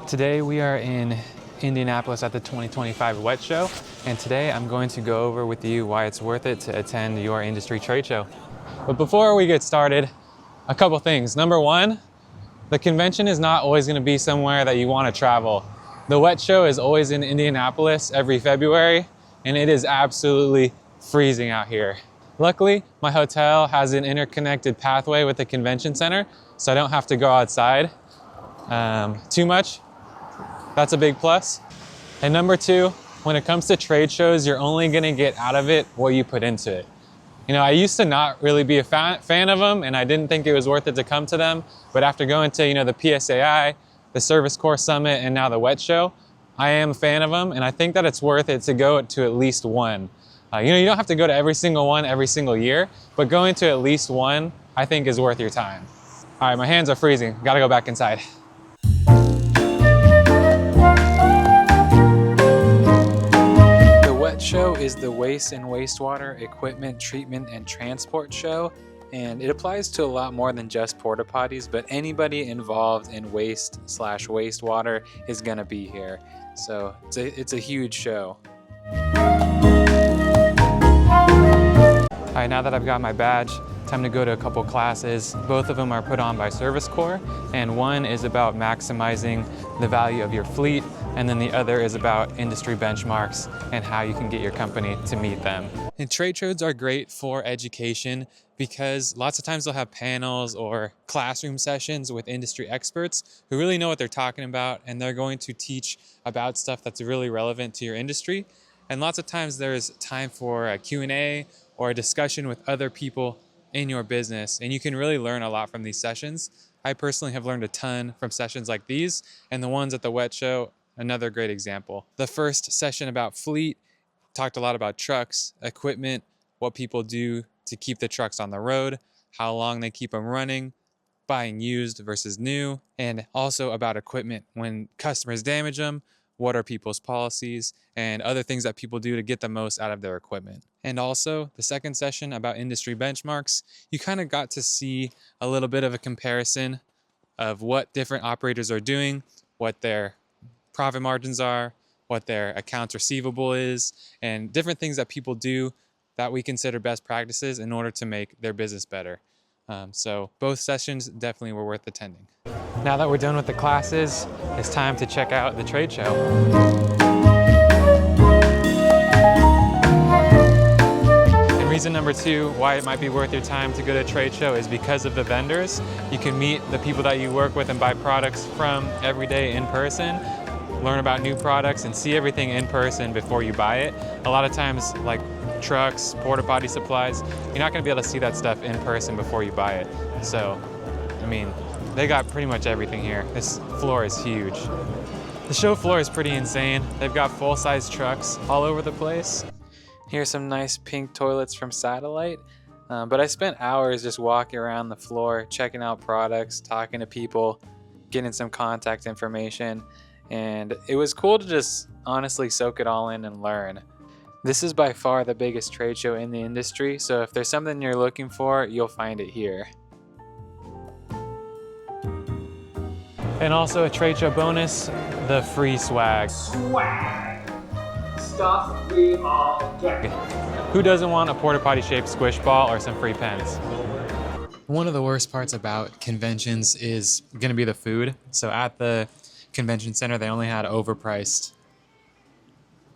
Today we are in Indianapolis at the 2025 WWETT Show, and today I'm going to go over with you why it's worth it to attend your industry trade show. But before we get started, a couple things. Number one, the convention is not always going to be somewhere that you want to travel. The WWETT Show is always in Indianapolis every February, and it is absolutely freezing out here. Luckily, my hotel has an interconnected pathway with the convention center, so I don't have to go outside too much. That's a big plus. And number two, when it comes to trade shows, you're only gonna get out of it what you put into it. You know, I used to not really be a fan of them, and I didn't think it was worth it to come to them. But after going to, the PSAI, the Service Corps Summit, and now the WWETT Show, I am a fan of them, and I think that it's worth it to go to at least one. You don't have to go to every single one every single year, but going to at least one, I think is worth your time. All right, my hands are freezing. Gotta go back inside. Show is the Waste and Wastewater Equipment Treatment and Transport Show, and it applies to a lot more than just porta potties, but anybody involved in waste/wastewater is going to be here. So it's a huge show. All right, now that I've got my badge, time to go to a couple classes. Both of them are put on by Service Corps, and one is about maximizing the value of your fleet, and then the other is about industry benchmarks and how you can get your company to meet them. And trade shows are great for education because lots of times they'll have panels or classroom sessions with industry experts who really know what they're talking about, and they're going to teach about stuff that's really relevant to your industry. And lots of times there's time for a Q&A or a discussion with other people in your business, and you can really learn a lot from these sessions. I personally have learned a ton from sessions like these, and the ones at the WWETT Show, another great example. The first session about fleet talked a lot about trucks, equipment, what people do to keep the trucks on the road, how long they keep them running, buying used versus new, and also about equipment. When customers damage them, what are people's policies, and other things that people do to get the most out of their equipment. And also, the second session about industry benchmarks, you kind of got to see a little bit of a comparison of what different operators are doing, what their profit margins are, what their accounts receivable is, and different things that people do that we consider best practices in order to make their business better. So both sessions definitely were worth attending. Now that we're done with the classes, it's time to check out the trade show. And reason number two why it might be worth your time to go to a trade show is because of the vendors. You can meet the people that you work with and buy products from every day in person, learn about new products, and see everything in person before you buy it. A lot of times, like trucks, porta potty supplies, you're not gonna be able to see that stuff in person before you buy it. So, they got pretty much everything here. This floor is huge. The show floor is pretty insane. They've got full-size trucks all over the place. Here's some nice pink toilets from Satellite. But I spent hours just walking around the floor, checking out products, talking to people, getting some contact information. And it was cool to just honestly soak it all in and learn. This is by far the biggest trade show in the industry, so if there's something you're looking for, you'll find it here. And also a trade show bonus, the free swag. Swag. Stuff we all get. Who doesn't want a porta potty shaped squish ball or some free pens? One of the worst parts about conventions is going to be the food. So at the convention center, they only had overpriced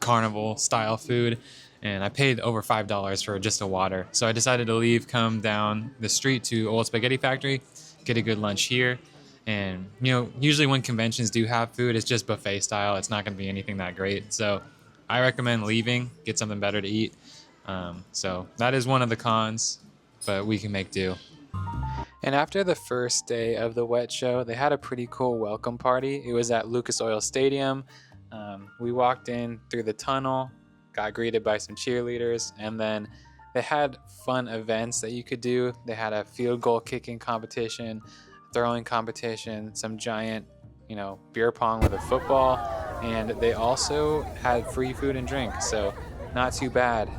carnival style food, and I paid over $5 for just a water. So I decided to leave, come down the street to Old Spaghetti Factory, get a good lunch here. And usually when conventions do have food, it's just buffet style. It's not going to be anything that great. So I recommend leaving, get something better to eat. So that is one of the cons, but we can make do. And after the first day of the WWETT Show, they had a pretty cool welcome party. It was at Lucas Oil Stadium. We walked in through the tunnel, got greeted by some cheerleaders, and then they had fun events that you could do. They had a field goal kicking competition, throwing competition, some giant, beer pong with a football, and they also had free food and drink, so not too bad.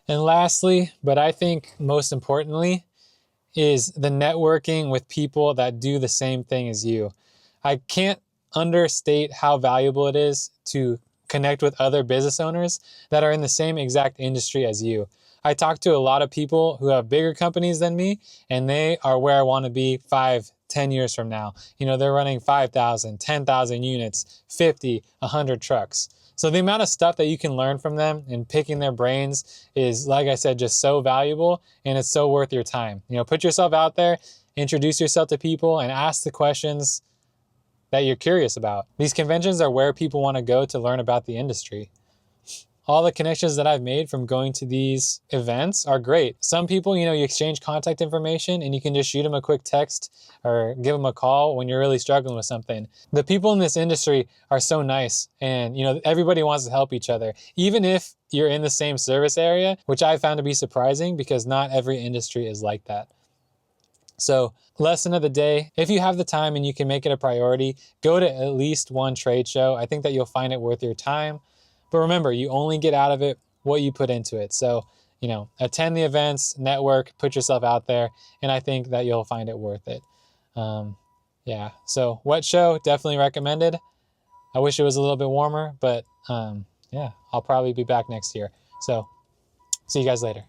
And lastly, but I think most importantly, is the networking with people that do the same thing as you. I can't understate how valuable it is to connect with other business owners that are in the same exact industry as you. I talk to a lot of people who have bigger companies than me, and they are where I want to be 5, 10 years from now. You know, they're running 5,000, 10,000 units, 50, 100 trucks. So the amount of stuff that you can learn from them and picking their brains is, like I said, just so valuable, and it's so worth your time. You know, put yourself out there, introduce yourself to people, and ask the questions that you're curious about. These conventions are where people want to go to learn about the industry. All the connections that I've made from going to these events are great. Some people, you know, you exchange contact information and you can just shoot them a quick text or give them a call when you're really struggling with something. The people in this industry are so nice, and, you know, everybody wants to help each other. Even if you're in the same service area, which I found to be surprising because not every industry is like that. So, lesson of the day, if you have the time and you can make it a priority, go to at least one trade show. I think that you'll find it worth your time. But remember, you only get out of it what you put into it. So, you know, attend the events, network, put yourself out there, and I think that you'll find it worth it. Yeah, so WWETT Show, definitely recommended. I wish it was a little bit warmer, but yeah, I'll probably be back next year. So, see you guys later.